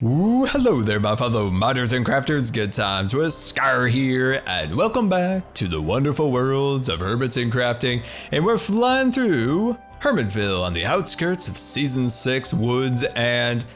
Ooh, hello there, my fellow modders and crafters. Good times with Scar here, and welcome back to the wonderful worlds of Hermits and Crafting. And we're flying through Hermitville on the outskirts of Season 6 woods, and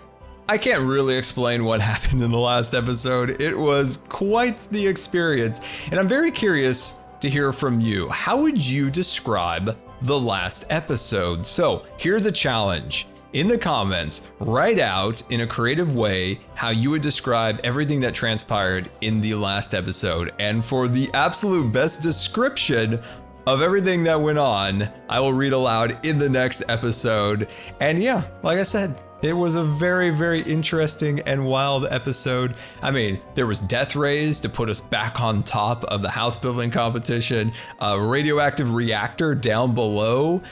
I can't really explain what happened in the last episode. It was quite the experience, and I'm very curious to hear from you. How would you describe the last episode? So here's a challenge. In the comments, write out in a creative way how you would describe everything that transpired in the last episode. And for the absolute best description of everything that went on, I will read aloud in the next episode. And yeah, like I said, it was a very, very interesting and wild episode. I mean, there was death rays to put us back on top of the house building competition, a radioactive reactor down below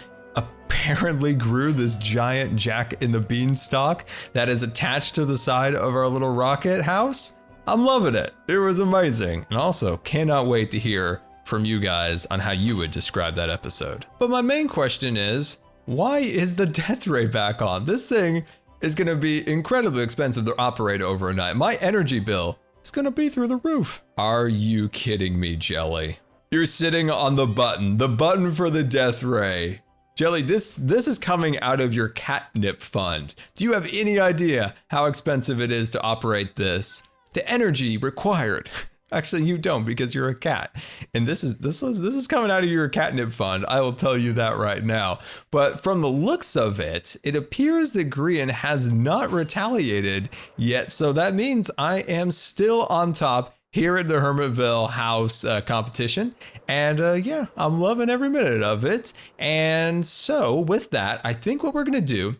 apparently grew this giant Jack in the Beanstalk that is attached to the side of our little rocket house. I'm loving it. It was amazing. And also cannot wait to hear from you guys on how you would describe that episode. But my main question is, why is the death ray back on? This thing is going to be incredibly expensive to operate overnight. My energy bill is going to be through the roof. Are you kidding me, Jelly? You're sitting on the button for the death ray. Jelly, this is coming out of your catnip fund. Do you have any idea how expensive it is to operate this? The energy required. Actually, you don't because you're a cat. And this is coming out of your catnip fund. I will tell you that right now. But from the looks of it, it appears that Grian has not retaliated yet. So that means I am still on top here at the Hermitville house competition. And yeah, I'm loving every minute of it. And so with that, I think what we're gonna do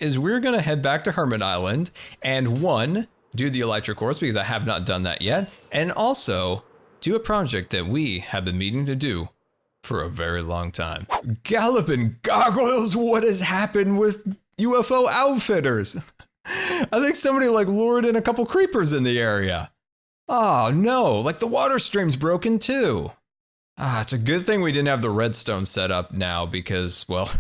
is we're gonna head back to Hermit Island and do the Elytra course because I have not done that yet. And also do a project that we have been meaning to do for a very long time. Galloping gargoyles, what has happened with UFO outfitters? I think somebody like lured in a couple creepers in the area. Oh no, like the water stream's broken too. It's a good thing we didn't have the redstone set up now because, well,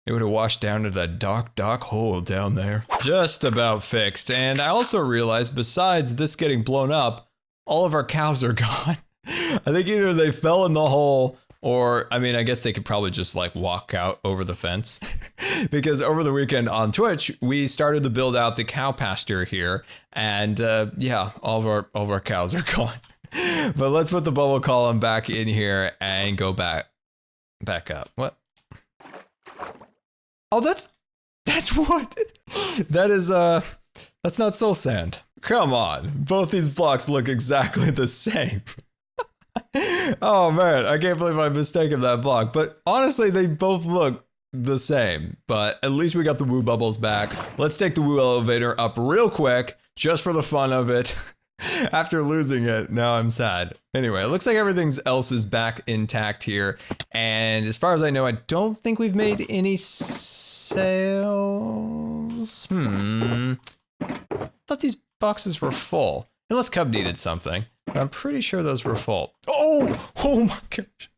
it would have washed down to that dark hole down there. Just about fixed. And I also realized besides this getting blown up, all of our cows are gone. I think either they fell in the hole or, I mean, I guess they could probably just like walk out over the fence because over the weekend on Twitch, we started to build out the cow pasture here and yeah, all of our cows are gone. But let's put the bubble column back in here and go back up. What? Oh, that's what? That is, that's not soul sand. Come on, both these blocks look exactly the same. Oh man, I can't believe I mistaken that block. But honestly, they both look the same. But at least we got the woo bubbles back. Let's take the woo elevator up real quick, just for the fun of it. After losing it, now I'm sad. Anyway, it looks like everything else is back intact here. And as far as I know, I don't think we've made any sales. I thought these boxes were full. Unless Cub needed something. But I'm pretty sure those were full. Oh my gosh.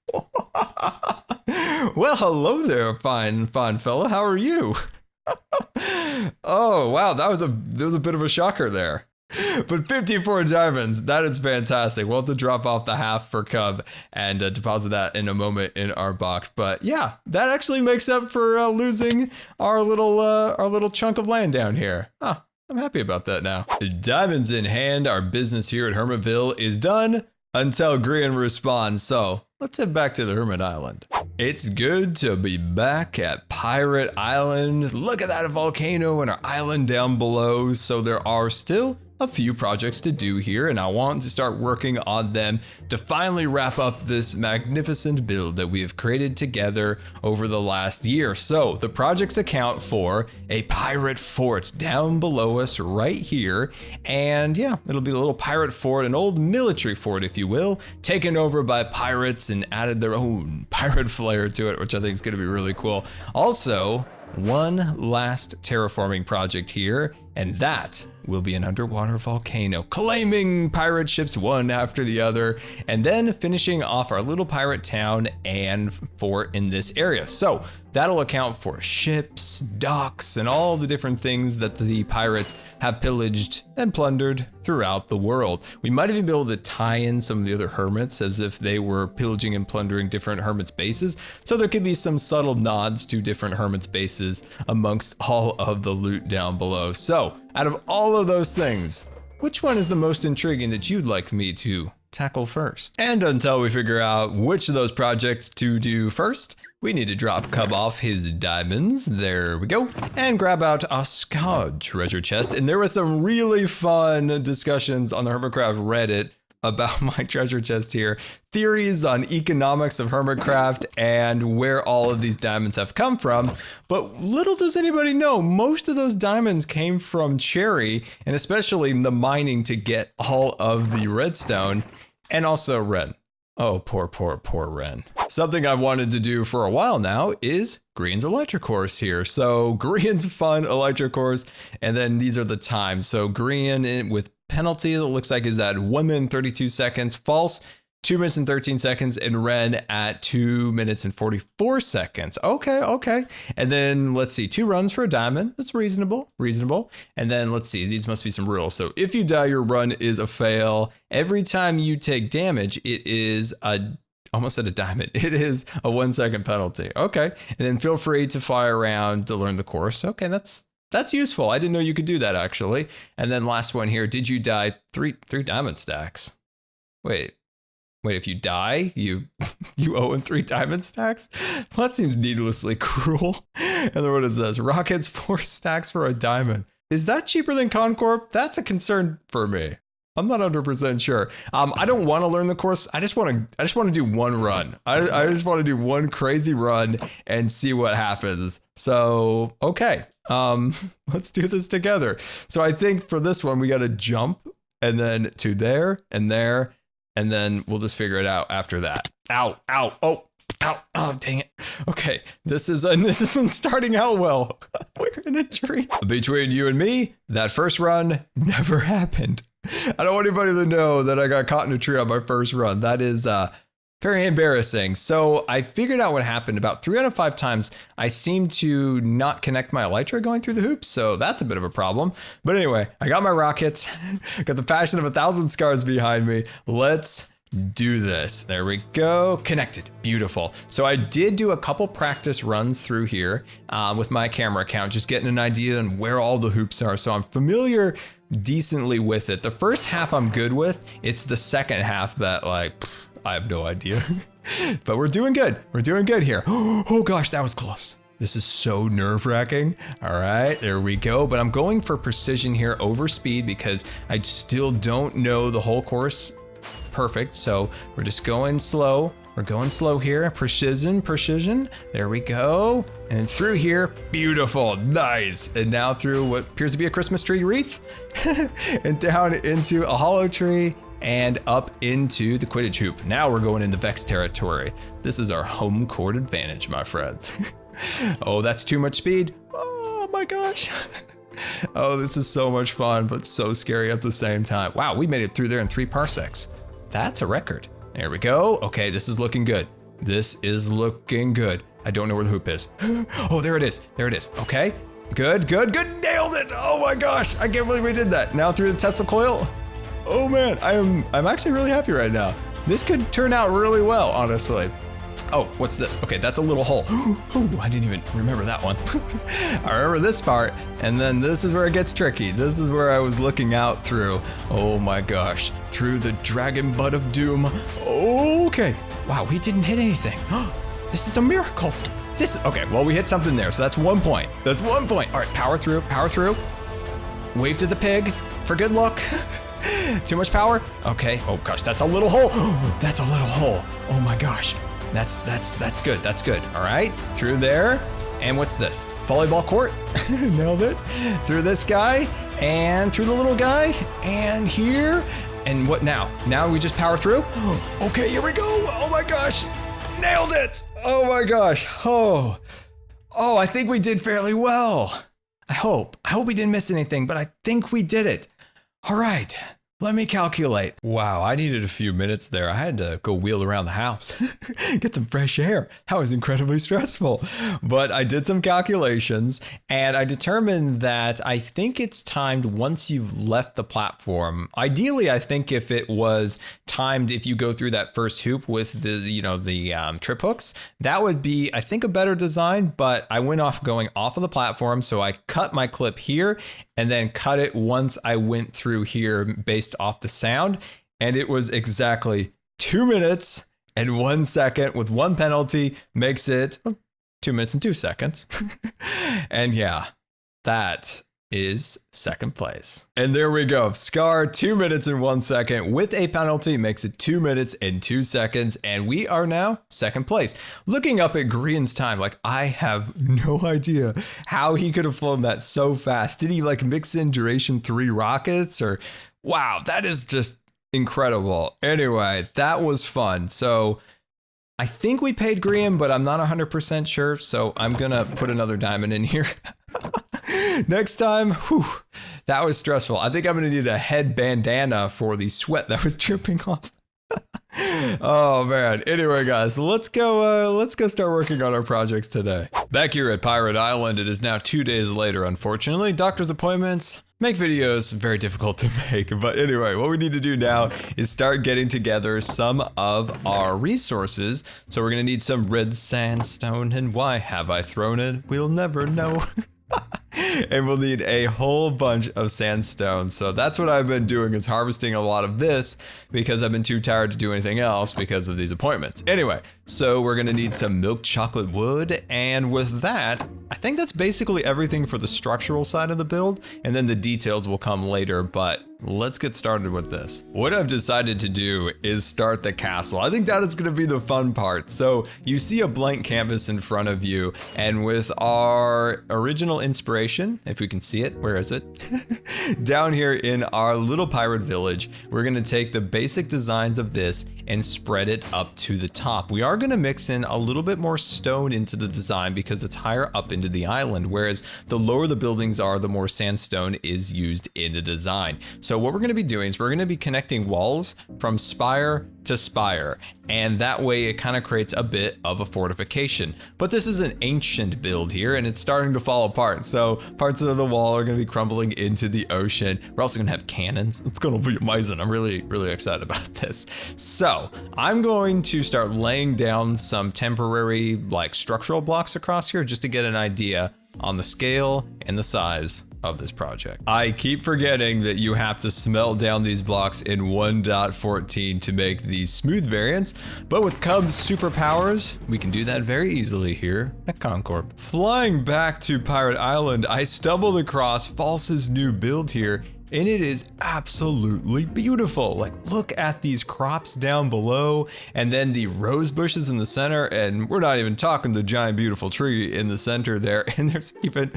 Well, hello there, fine fella. How are you? Oh, wow, there was a bit of a shocker there. But 54 diamonds, that is fantastic. We'll have to drop off the half for Cub and deposit that in a moment in our box. But yeah, that actually makes up for losing our little chunk of land down here. Oh, I'm happy about that now. Diamonds in hand, our business here at Hermitville is done until Grian responds. So let's head back to the Hermit Island. It's good to be back at Pirate Island. Look at that volcano and our island down below. So there are still a few projects to do here, and I want to start working on them to finally wrap up this magnificent build that we have created together over the last year. So the projects account for a pirate fort down below us right here, and yeah, it'll be a little pirate fort, an old military fort if you will, taken over by pirates and added their own pirate flair to it, which I think is going to be really cool. Also, one last terraforming project here, and that will be an underwater volcano, claiming pirate ships one after the other, and then finishing off our little pirate town and fort in this area. So That'll account for ships, docks, and all the different things that the pirates have pillaged and plundered throughout the world. We might even be able to tie in some of the other hermits as if they were pillaging and plundering different hermits' bases. So there could be some subtle nods to different hermits' bases amongst all of the loot down below. So out of all of those things, which one is the most intriguing that you'd like me to tackle first? And until we figure out which of those projects to do first, we need to drop Cub off his diamonds. There we go. And grab out a Scar treasure chest. And there was some really fun discussions on the Hermitcraft Reddit about my treasure chest here. Theories on economics of Hermitcraft and where all of these diamonds have come from. But little does anybody know, most of those diamonds came from Cherry, and especially the mining to get all of the redstone, and also Ren. Oh, poor Ren. Something I've wanted to do for a while now is Grian's Elytra course here. So Grian's fun Elytra course, and then these are the times. So Grian with penalty, it looks like is at 1 minute 32 seconds. False, 2 minutes and 13 seconds, and Ren at 2 minutes and 44 seconds. Okay. And then let's see, 2 runs for a diamond. That's reasonable. And then let's see, these must be some rules. So if you die, your run is a fail. Every time you take damage, it is almost said a diamond. It is a 1 second penalty. Okay. And then feel free to fly around to learn the course. Okay, that's useful. I didn't know you could do that actually. And then last one here, did you die? Three diamond stacks. Wait, if you die, you owe him 3 diamond stacks? That seems needlessly cruel. And then what is this? Rockets 4 stacks for a diamond. Is that cheaper than ConCorp? That's a concern for me. I'm not 100% sure. I don't want to learn the course. I just want to do one run. I just want to do one crazy run and see what happens. So, okay. Let's do this together. So I think for this one, we got to jump and then to there and there. And then we'll just figure it out after that. Ow. Oh, dang it. Okay, this isn't starting out well. We're in a tree. Between you and me, that first run never happened. I don't want anybody to know that I got caught in a tree on my first run. That is very embarrassing. So I figured out what happened. About 3 out of 5 times, I seemed to not connect my Elytra going through the hoops. So that's a bit of a problem. But anyway, I got my rockets. Got the passion of 1,000 scars behind me. Let's do this. There we go. Connected. Beautiful. So I did do a couple practice runs through here with my camera account, just getting an idea on where all the hoops are. So I'm familiar decently with it. The first half I'm good with. It's the second half that I have no idea. But we're doing good. We're doing good here. Oh gosh, that was close. This is so nerve-wracking. All right, there we go. But I'm going for precision here over speed because I still don't know the whole course perfect. So we're just going slow. We're going slow here. Precision. There we go. And through here. Beautiful. Nice. And now through what appears to be a Christmas tree wreath and down into a hollow tree and up into the Quidditch hoop. Now we're going into Vex territory. This is our home court advantage, my friends. Oh, that's too much speed. Oh my gosh. Oh, this is so much fun, but so scary at the same time. Wow, we made it through there in 3 parsecs. That's a record. There we go. Okay, this is looking good. This is looking good. I don't know where the hoop is. Oh, there it is. There it is. Okay, good. Nailed it. Oh my gosh, I can't believe we did that. Now through the Tesla coil. Oh man, I'm actually really happy right now. This could turn out really well, honestly. Oh, what's this? Okay, that's a little hole. Oh, I didn't even remember that one. I remember this part, and then this is where it gets tricky. This is where I was looking out through. Oh my gosh, through the Dragon Butt of Doom. Okay, wow, we didn't hit anything. This is a miracle. Okay, well, we hit something there, so that's 1 point. That's 1 point. All right, power through. Wave to the pig for good luck. Too much power? Okay, oh gosh, that's a little hole. That's a little hole. Oh my gosh. That's good. All right, through there. And what's this? Volleyball court. Nailed it. Through this guy and through the little guy and here. And what now? Now we just power through. Okay, here we go. Oh my gosh. Nailed it. Oh my gosh. Oh, I think we did fairly well. I hope we didn't miss anything, but I think we did it. All right. Let me calculate. Wow, I needed a few minutes there. I had to go wheel around the house, get some fresh air. That was incredibly stressful. But I did some calculations and I determined that I think it's timed once you've left the platform. Ideally, I think if it was timed, if you go through that first hoop with the trip hooks, that would be, I think, a better design. But I went off going off of the platform. So I cut my clip here and then cut it once I went through here based off the sound, and it was exactly 2 minutes and 1 second with one penalty, makes it 2 minutes and 2 seconds. And yeah, that is second place. And there we go. Scar, 2 minutes and 1 second with a penalty makes it 2 minutes and 2 seconds. And we are now second place. Looking up at Grian's time, like I have no idea how he could have flown that so fast. Did he like mix in duration 3 rockets or wow, that is just incredible. Anyway, that was fun. So I think we paid Grian, but I'm not 100% sure. So I'm going to put another diamond in here. Next time, whew, that was stressful. I think I'm going to need a head bandana for the sweat that was dripping off. Oh man. Anyway, guys, let's go start working on our projects today. Back here at Pirate Island, it is now 2 days later, unfortunately. Doctor's appointments make videos very difficult to make. But anyway, what we need to do now is start getting together some of our resources. So we're going to need some red sandstone, and why have I thrown it? We'll never know. And we'll need a whole bunch of sandstone. So that's what I've been doing, is harvesting a lot of this because I've been too tired to do anything else because of these appointments. Anyway, so we're gonna need some milk chocolate wood, and with that, I think that's basically everything for the structural side of the build, and then the details will come later, but let's get started with this. What I've decided to do is start the castle. I think that is gonna be the fun part. So you see a blank canvas in front of you, and with our original inspiration, if we can see it, where is it? Down here in our little pirate village, we're gonna take the basic designs of this and spread it up to the top. We are gonna mix in a little bit more stone into the design because it's higher up into the island, whereas the lower the buildings are, the more sandstone is used in the design. So what we're gonna be doing is we're gonna be connecting walls from spire to spire, and that way it kind of creates a bit of a fortification. But this is an ancient build here, and it's starting to fall apart. So parts of the wall are gonna be crumbling into the ocean. We're also gonna have cannons. It's gonna be amazing. I'm really excited about this. So I'm going to start laying down some temporary like structural blocks across here just to get an idea on the scale and the size of this project. I keep forgetting that you have to smelt down these blocks in 1.14 to make these smooth variants, but with Cub's superpowers, we can do that very easily here at ConCorp. Flying back to Pirate Island, I stumbled across False's new build here, and it is absolutely beautiful. Like, look at these crops down below, and then the rose bushes in the center, and we're not even talking the giant beautiful tree in the center there, and there's even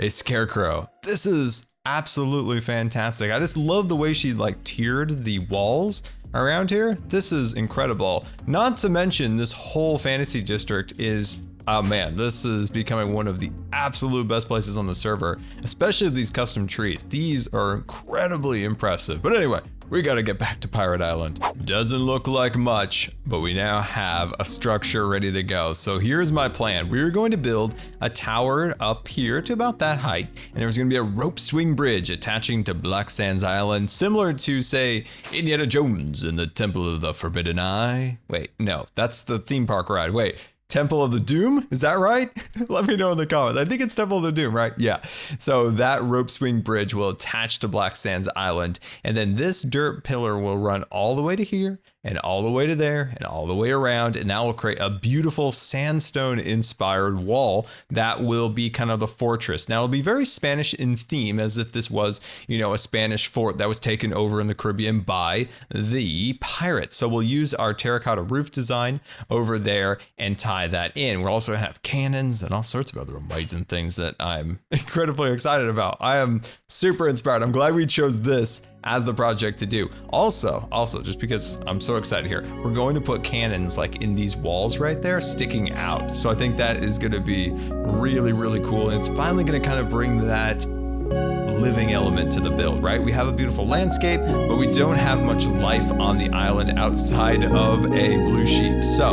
a scarecrow. This is absolutely fantastic. I just love the way she like tiered the walls around here. This is incredible. Not to mention this whole fantasy district is, oh man, this is becoming one of the absolute best places on the server, especially these custom trees. These are incredibly impressive. But anyway, we gotta get back to Pirate Island. Doesn't look like much, but we now have a structure ready to go. So here's my plan. We're going to build a tower up here to about that height, and there's gonna be a rope swing bridge attaching to Black Sands Island, similar to, say, Indiana Jones in the Temple of the Forbidden Eye. Wait, no, that's the theme park ride. Wait. Temple of the Doom? Is that right? Let me know in the comments. I think it's Temple of the Doom, right? Yeah. So that rope swing bridge will attach to Black Sands Island, and then this dirt pillar will run all the way to here, and all the way to there, and all the way around, and that will create a beautiful sandstone inspired wall that will be kind of the fortress. Now it'll be very Spanish in theme, as if this was, you know, a Spanish fort that was taken over in the Caribbean by the pirates. So we'll use our terracotta roof design over there and tie that in. We'll also have cannons and all sorts of other amazing things that I'm incredibly excited about. I am super inspired. I'm glad we chose this as the project to do. Also, just because I'm so excited here, we're going to put cannons like in these walls right there sticking out. So I think that is gonna be really cool. And it's finally gonna kind of bring that living element to the build, right? We have a beautiful landscape, but we don't have much life on the island outside of a blue sheep. So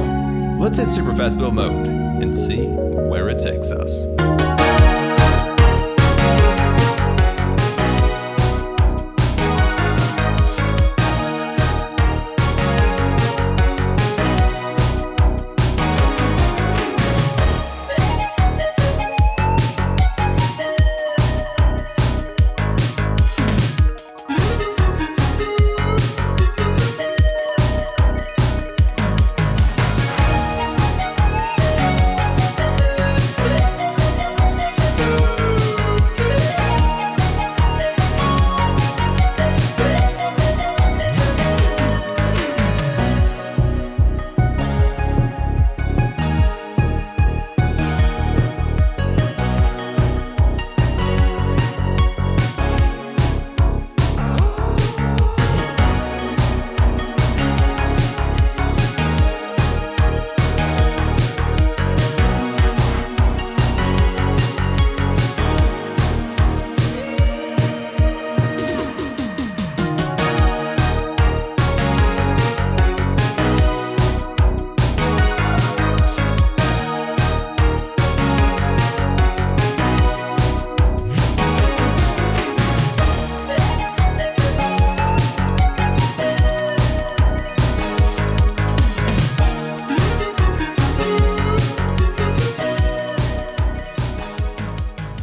let's hit super fast build mode and see where it takes us.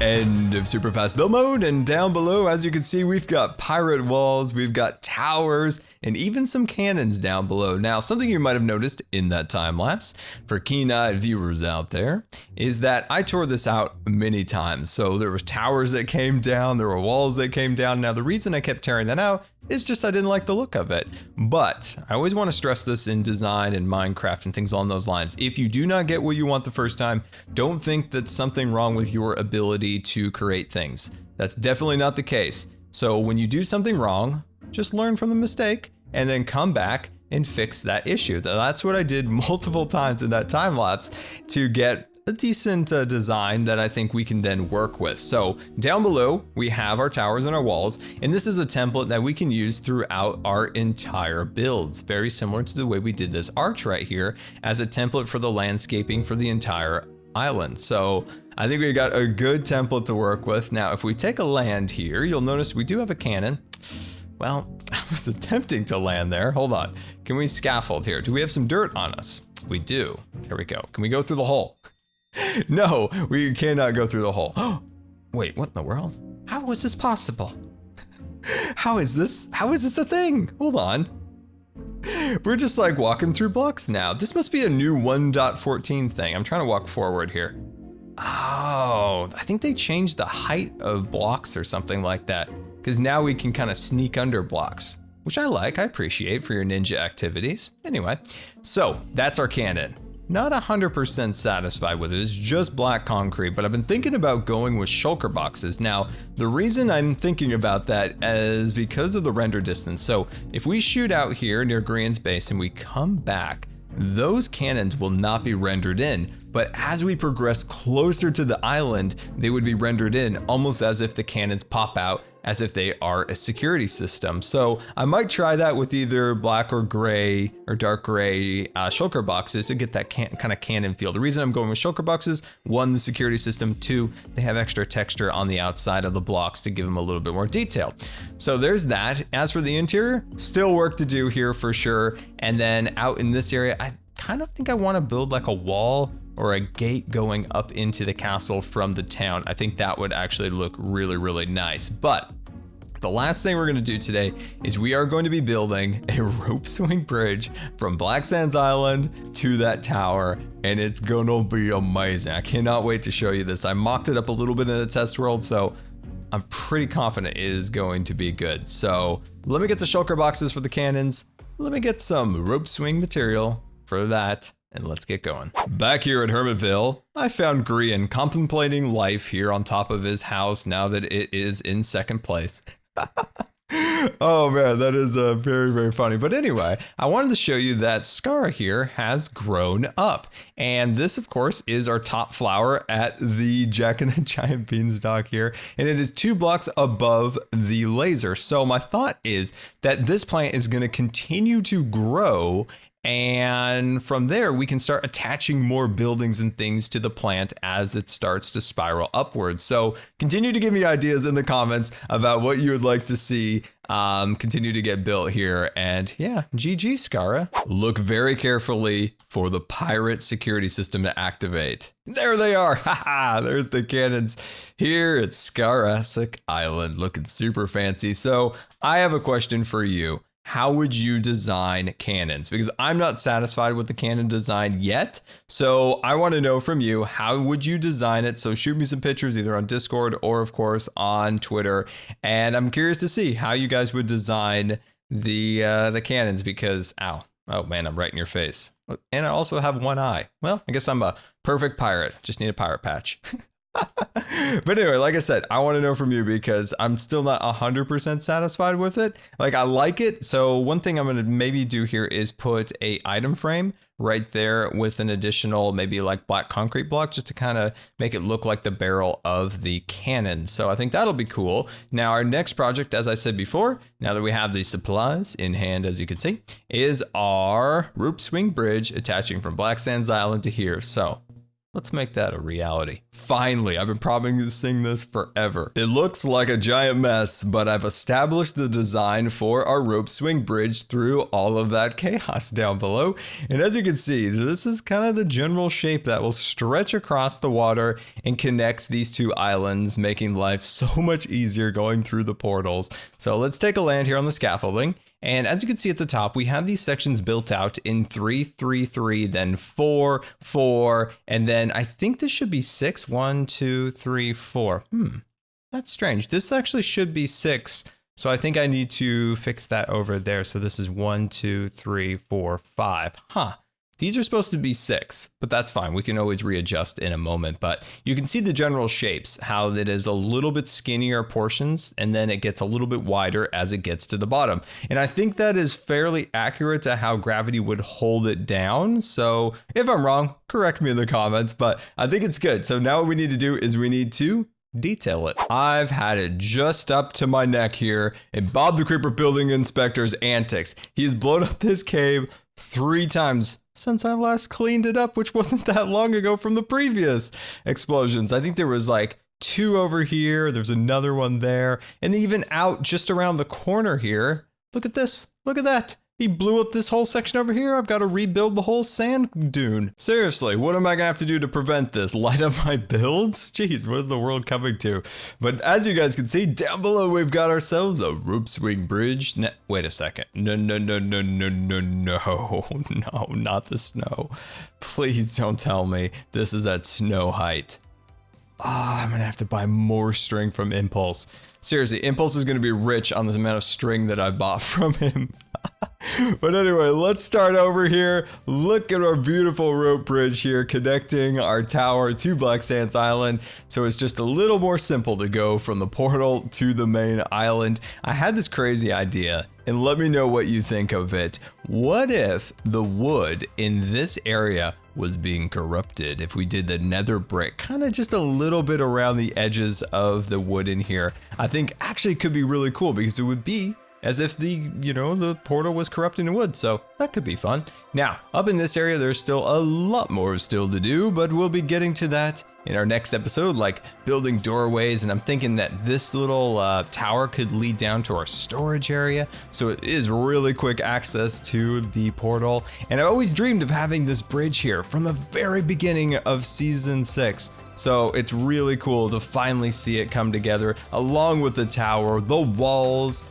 End of super fast build mode, and down below, as you can see, we've got pirate walls, we've got towers, and even some cannons down below. Now, something you might have noticed in that time lapse, for keen-eyed viewers out there, is that I tore this out many times. So there were towers that came down, there were walls that came down. Now, the reason I kept tearing that out is just I didn't like the look of it. But I always want to stress this in design and Minecraft and things along those lines. If you do not get what you want the first time, don't think that's something wrong with your ability to create things. That's definitely not the case. So when you do something wrong, just learn from the mistake and then come back and fix that issue. That's what I did multiple times in that time lapse to get a decent design that I think we can then work with. So down below, we have our towers and our walls, and this is a template that we can use throughout our entire builds. Very similar to the way we did this arch right here as a template for the landscaping for the entire island. So I think we got a good template to work with. Now, if we take a land here, you'll notice we do have a cannon. Well, I was attempting to land there. Hold on. Can we scaffold here? Do we have some dirt on us? We do. Here we go. Can we go through the hole? No, we cannot go through the hole. Wait, what in the world? How is this possible? How is this a thing? Hold on. We're just like walking through blocks now. This must be a new 1.14 thing. I'm trying to walk forward here. Oh, I think they changed the height of blocks or something like that, because now we can kind of sneak under blocks, which I like, I appreciate for your ninja activities. Anyway, so that's our cannon. Not 100% satisfied with it. It's just black concrete, but I've been thinking about going with shulker boxes. Now, the reason I'm thinking about that is because of the render distance. So if we shoot out here near Grian's base and we come back, those cannons will not be rendered in, but as we progress closer to the island, they would be rendered in almost as if the cannons pop out as if they are a security system. So I might try that with either black or gray or dark gray shulker boxes to get that kind of cannon feel. The reason I'm going with shulker boxes, one, the security system, two, they have extra texture on the outside of the blocks to give them a little bit more detail. So there's that. As for the interior, still work to do here for sure. And then out in this area, I kind of think I want to build like a wall or a gate going up into the castle from the town. I think that would actually look really, really nice. But the last thing we're going to do today is we are going to be building a rope swing bridge from Black Sands Island to that tower, and it's gonna be amazing. I cannot wait to show you this. I mocked it up a little bit in the test world, so I'm pretty confident it is going to be good. So let me get the shulker boxes for the cannons. Let me get some rope swing material for that, and let's get going. Back here at Hermitville, I found Grian contemplating life here on top of his house now that it is in second place. Oh man, that is very, very funny. But anyway, I wanted to show you that Sahara here has grown up. And this, of course, is our top flower at the Jack and the Giant Beanstalk here. And it is 2 blocks above the laser. So my thought is that this plant is going to continue to grow. And from there, we can start attaching more buildings and things to the plant as it starts to spiral upwards. So continue to give me ideas in the comments about what you would like to see continue to get built here. And yeah, GG, Sahara. Look very carefully for the pirate security system to activate. There they are. Haha, there's the cannons here at Sahara Island, looking super fancy. So I have a question for you. How would you design cannons? Because I'm not satisfied with the cannon design yet. So I want to know from you, how would you design it? So shoot me some pictures either on Discord or of course on Twitter. And I'm curious to see how you guys would design the cannons because, ow, oh man, I'm right in your face. And I also have one eye. Well, I guess I'm a perfect pirate. Just need a pirate patch. But anyway, like I said, I want to know from you because I'm still not 100% satisfied with it. Like, I like it. So one thing I'm going to maybe do here is put a item frame right there with an additional maybe like black concrete block just to kind of make it look like the barrel of the cannon. So I think that'll be cool. Now our next project, as I said before, now that we have the supplies in hand, as you can see, is our rope swing bridge attaching from Black Sands Island to here. So let's make that a reality. Finally, I've been promising this forever. It looks like a giant mess, but I've established the design for our rope swing bridge through all of that chaos down below. And as you can see, this is kind of the general shape that will stretch across the water and connect these 2 islands, making life so much easier going through the portals. So let's take a land here on the scaffolding. And as you can see at the top, we have these sections built out in 3, 3, 3, then 4, 4, and then I think this should be 6. 1, 2, 3, 4. That's strange. This actually should be 6. So I think I need to fix that over there. So this is 1, 2, 3, 4, 5. Huh. These are supposed to be 6, but that's fine. We can always readjust in a moment, but you can see the general shapes, how it is a little bit skinnier portions, and then it gets a little bit wider as it gets to the bottom. And I think that is fairly accurate to how gravity would hold it down. So if I'm wrong, correct me in the comments, but I think it's good. So now what we need to do is we need to detail it. I've had it just up to my neck here in Bob the Creeper Building Inspector's antics. He has blown up this cave 3 times since I last cleaned it up, which wasn't that long ago from the previous explosions. I think there was like 2 over here. There's another one there. And even out just around the corner here. Look at this. Look at that. He blew up this whole section over here. I've got to rebuild the whole sand dune. Seriously, what am I gonna have to do to prevent this? Light up my builds? Jeez, what is the world coming to? But as you guys can see, down below we've got ourselves a rope swing bridge. Wait a second. No, not the snow. Please don't tell me this is at snow height. Ah, I'm gonna have to buy more string from Impulse. Seriously, Impulse is gonna be rich on this amount of string that I bought from him. But anyway, let's start over here. Look at our beautiful rope bridge here connecting our tower to Black Sands Island. So it's just a little more simple to go from the portal to the main island. I had this crazy idea, and let me know what you think of it. What if the wood in this area was being corrupted? If we did the nether brick kind of just a little bit around the edges of the wood in here, I think actually could be really cool because it would be as if the portal was corrupting the wood. So that could be fun. Now, up in this area, there's still a lot more still to do, but we'll be getting to that in our next episode, like building doorways. And I'm thinking that this little tower could lead down to our storage area. So it is really quick access to the portal. And I always dreamed of having this bridge here from the very beginning of season 6. So it's really cool to finally see it come together along with the tower, the walls,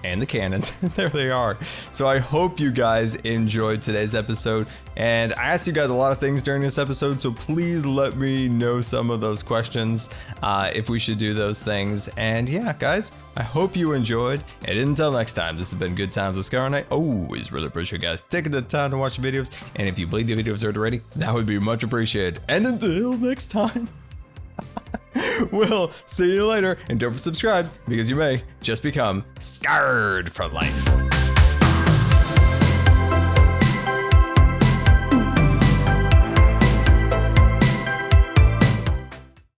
and the cannons. There they are. So I hope you guys enjoyed today's episode. And I asked you guys a lot of things during this episode, so please let me know some of those questions if we should do those things. And yeah, guys, I hope you enjoyed. And until next time, this has been Good Times with Scar, and I always really appreciate you guys taking the time to watch the videos. And if you believe the videos are already, that would be much appreciated. And until next time. We'll see you later, and don't forget to subscribe because you may just become scarred for life.